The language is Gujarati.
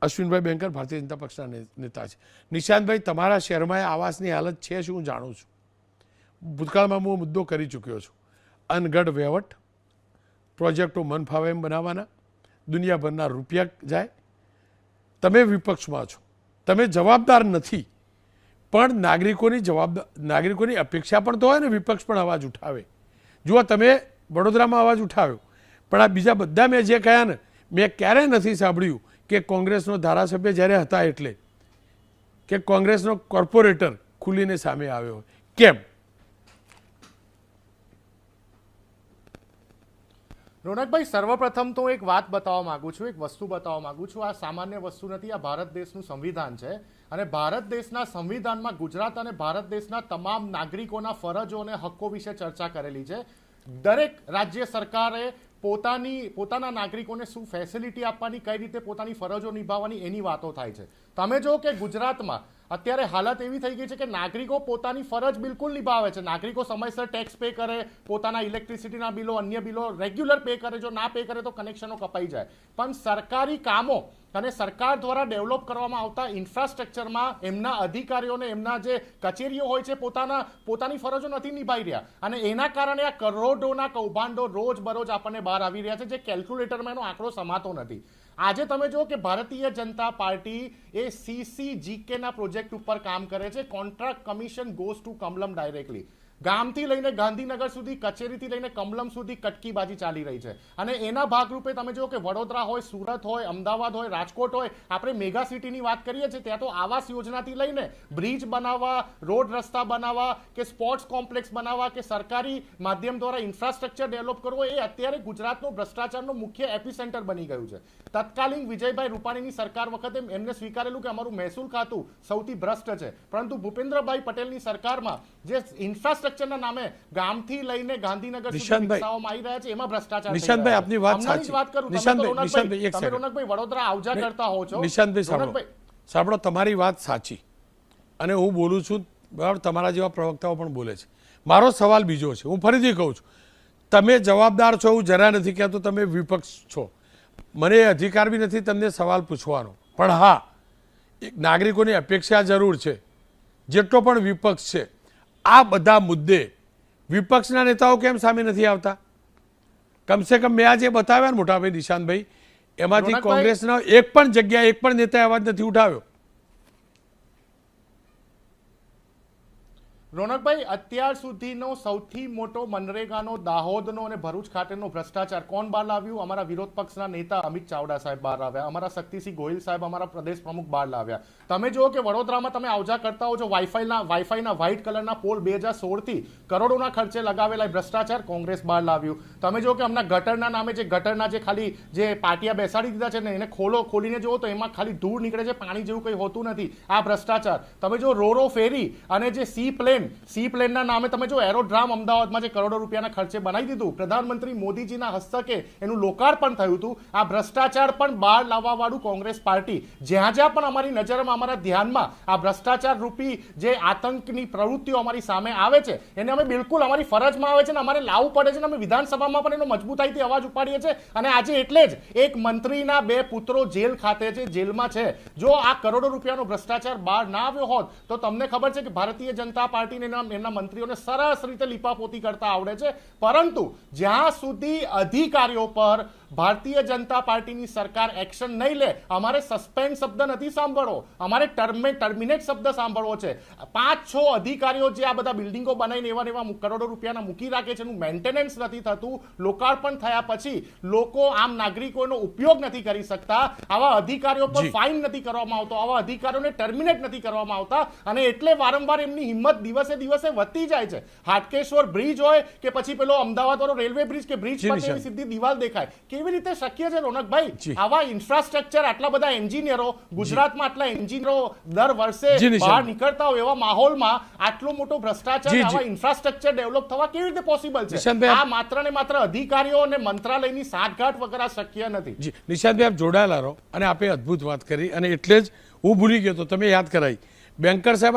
અશ્વિનભાઈ બેંકર ભારતીય જનતા પક્ષના નેતા છે. નિશાંતભાઈ, તમારા શહેરમાં આવાસની હાલત છે શું હું જાણું છું. ભૂતકાળમાં હું મુદ્દો કરી ચૂક્યો છું. અનગઢ વહીવટ, પ્રોજેક્ટો મન ફાવે એમ બનાવવાના, દુનિયાભરના રૂપિયા જાય. તમે વિપક્ષમાં છો, તમે જવાબદાર નથી, પણ નાગરિકોની અપેક્ષા પણ તો હોય ને વિપક્ષ પણ અવાજ ઉઠાવે. જુઓ, તમે વડોદરામાં અવાજ ઉઠાવ્યો, પણ આ બીજા બધા મેં જે કહ્યા ને, મેં ક્યારેય નથી સાંભળ્યું કે કોંગ્રેસનો ધારાસભ્ય જ્યારે હતા એટલે કે કોંગ્રેસનો કોર્પોરેટર ખુલીને સામે આવ્યો હોય. કેમ? રોનકભાઈ, સર્વપ્રથમ તો એક વાત બતાવવા માંગુ છું, એક વસ્તુ બતાવવા માંગુ છું. આ સામાન્ય વસ્તુ નથી, આ ભારત દેશનું સંવિધાન છે અને ભારત દેશના સંવિધાનમાં ગુજરાત અને ભારત દેશના તમામ નાગરિકોના ફરજો અને હક્કો વિશે ચર્ચા કરેલી છે. દરેક રાજ્ય સરકારે પોતાના નાગરિકોને શું ફેસિલિટી આપવાની, કઈ રીતે પોતાની ફરજો નિભાવવાની, એની વાતો થાય છે. તમે જો કે ગુજરાતમાં અત્યારે હાલત એવી થઈ ગઈ છે કે નાગરિકો પોતાની ફરજ બિલકુલ નિભાવે છે. નાગરિકો સમયસર ટેક્સ પે કરે, પોતાના ઇલેક્ટ્રિસિટીના બિલો, અન્ય બિલો રેગ્યુલર પે કરે. જો ના પે કરે તો કનેક્શનો કપાઈ જાય. પણ સરકારી કામો અને સરકાર દ્વારા ડેવલપ કરવામાં આવતા ઇન્ફ્રાસ્ટ્રક્ચરમાં એમના અધિકારીઓને, એમના જે કચેરીઓ હોય છે, પોતાની ફરજો નથી નિભાવી રહ્યા અને એના કારણે આ કરોડોના કૌભાંડો રોજબરોજ આપણને બહાર આવી રહ્યા છે, જે કેલ્ક્યુલેટરમાં એનો આંકડો સમાતો નથી. આજે તમે જો કે ભારતીય જનતા પાર્ટી એ CCGK ના પ્રોજેક્ટ ઉપર કામ કરે છે. Contract commission goes to Kamalam directly. ગામથી લઈને ગાંધીનગર સુધી, કચેરીથી લઈને કમલમ સુધી કટકીબાજી ચાલી રહી છે અને એના ભાગરૂપે તમે જો કે વડોદરા હોય, સુરત હોય, અમદાવાદ હોય, રાજકોટ હોય, આપણે મેગા સિટીની વાત કરીએ છીએ, ત્યાં તો આવાસ યોજનાથી લઈને બ્રિજ બનાવવા, રોડ રસ્તા બનાવવા કે સ્પોર્ટ્સ કોમ્પ્લેક્સ બનાવવા કે સરકારી માધ્યમ દ્વારા ઇન્ફ્રાસ્ટ્રક્ચર ડેવલપ કરવો, એ અત્યારે ગુજરાતનો ભ્રષ્ટાચારનો મુખ્ય એપિસેન્ટર બની ગયું છે. તત્કાલીન વિજયભાઈ રૂપાણીની સરકાર વખતે એમને સ્વીકારેલું કે અમારું મહેસૂલ ખાતું સૌથી ભ્રષ્ટ છે, પરંતુ ભૂપેન્દ્રભાઈ પટેલની સરકારમાં જે ઇન્ફ્રાસ્ટ્રક્ચરના નામે ગામથી લઈને ગાંધીનગર સુધી વિકસાવવામાં આવી રહ્યા છે, એમાં ભ્રષ્ટાચાર. નિશાંતભાઈ, આપની વાત સાચી. વાત કરું, તમે રોનકભાઈ વડોદરા આવજા કરતા હો છો. નિશાંતભાઈ સાંભળો, તમારી વાત સાચી અને હું બોલું છું બરાબર, તમારા જેવા પ્રવક્તાઓ પણ બોલે છે. મારો સવાલ બીજો છે, હું ફરીથી કહું છું, તમે જવાબદાર છો હું જરા નથી કહેતો, તમે વિપક્ષ છો, મને અધિકાર બી નથી તમને સવાલ પૂછવાનો, પણ હા, એક નાગરિકોની અપેક્ષા જરૂર છે. જેટલો પણ વિપક્ષ છે, આ બધા મુદ્દે વિપક્ષના નેતાઓ કેમ સામે નથી આવતા? કમસે કમ મેં આજે બતાવ્યા ને મોટાભાઈ નિશાંતભાઈ, એમાંથી કોંગ્રેસનો એક પણ જગ્યાએ એક પણ નેતાએ અવાજ નથી ઉઠાવ્યો. રોનકભાઈ, અત્યાર સુધીનો સૌથી મોટો મનરેગાનો, દાહોદનો અને ભરૂચ ખાતેનો ભ્રષ્ટાચાર કોણ બહાર લાવ્યું? અમારા વિરોધ પક્ષના નેતા અમિત ચાવડા સાહેબ બહાર લાવ્યા, અમારા શક્તિસિંહ ગોહિલ સાહેબ, અમારા પ્રદેશ પ્રમુખ બહાર લાવ્યા. તમે જુઓ કે વડોદરામાં તમે આવજા કરતા હો છો, વાઈફાઈના વ્હાઇટ કલરના પોલ 2016થી કરોડોના ખર્ચે લગાવેલા ભ્રષ્ટાચાર કોંગ્રેસ બહાર લાવ્યું. તમે જુઓ કે હમણાં ગટરના નામે જે ખાલી જે પાટિયા બેસાડી દીધા છે ને, એને ખોલીને જુઓ તો એમાં ખાલી ધૂળ નીકળે છે, પાણી જેવું કંઈ હોતું નથી. આ ભ્રષ્ટાચાર. તમે જો રોરો ફેરી અને જે સી પ્લેનના નામે તમે જો એરોડ્રામ અમદાવાદમાં જે કરોડો રૂપિયાના ખર્ચે બનાવી દીધું, પ્રધાનમંત્રી મોદીજીના હસ્તકે એનું લોકાર્પણ થયું હતું. આ ભ્રષ્ટાચાર પણ બહાર લાવવા વાળું કોંગ્રેસ પાર્ટી, જ્યાં જ્યાં પણ અમારી નજરમાં, અમારા ધ્યાનમાં આ ભ્રષ્ટાચાર રૂપી જે આતંકની પ્રવૃત્તિઓ અમારી સામે આવે છે, એને અમે બિલકુલ અમારી ફરજમાં આવે છે ને અમારે લાવવું પડે છે ને અમે વિધાનસભામાં પણ એનો મજબૂતાઈથી અવાજ ઉપાડીએ છીએ. અને આજે એટલે જ એક મંત્રીના 2 પુત્રો જેલ ખાતે છે, જેલમાં છે. જો આ કરોડો રૂપિયાનો ભ્રષ્ટાચાર બહાર ના આવ્યો હોત તો તમને ખબર છે કે ભારતીય જનતા પાર્ટી એમના મંત્રીઓને સરસ રીતે લીપાપોતી કરતા આવડે છે. પરંતુ જ્યાં સુધી અધિકારીઓ પર ભારતીય જનતા પાર્ટીની સરકાર એક્શન નહીં લે, અમારે સસ્પેન્ડ શબ્દ નથી સાંભળવો, અમારે ટર્મિનેટ શબ્દ સાંભળવો છે. 5-6 અધિકારીઓ જે આ બધા બિલ્ડિંગો બનાવીને એવા કરોડો રૂપિયાના મૂકી રાખે છે, એનું મેન્ટેનન્સ નથી થતું, લોકાર્પણ થયા પછી લોકો, આમ નાગરિકોનો ઉપયોગ નથી કરી શકતા, આવા અધિકારીઓ પર ફાઇન નથી કરવામાં આવતો, આવા અધિકારીઓને ટર્મિનેટ નથી કરવામાં આવતા અને એટલે વારંવાર એમની હિંમત દિવસે દિવસે વધતી જાય છે. હાટકેશ્વર બ્રિજ હોય કે પછી પેલો અમદાવાદ વાળો રેલવે બ્રિજ કે બ્રિજ પર એવી સીધી દિવાલ દેખાય, કેવી રીતે શક્ય છે રોનકભાઈ? આવા ઇન્ફ્રાસ્ટ્રક્ચર, આટલા બધા એન્જિનિયરો ગુજરાતમાં, આટલા એન્જિનિયરો દર વર્ષે બહાર નીકળતા હોય એવા માહોલમાં આટલો મોટો ભ્રષ્ટાચાર, આવા ઇન્ફ્રાસ્ટ્રક્ચર ડેવલપ થવા કેવી રીતે પોસિબલ છે? આ માત્ર ને માત્ર અધિકારીઓ અને મંત્રાલયની સાઠગાંઠ વગર શક્ય નથી. નિશાંતભાઈ, આપ જોડાયેલા રહો અને આપે અદભુત વાત કરી અને એટલે જ હું ભૂલી ગયો તો તમે યાદ કરાવી. બેંકર સાહેબ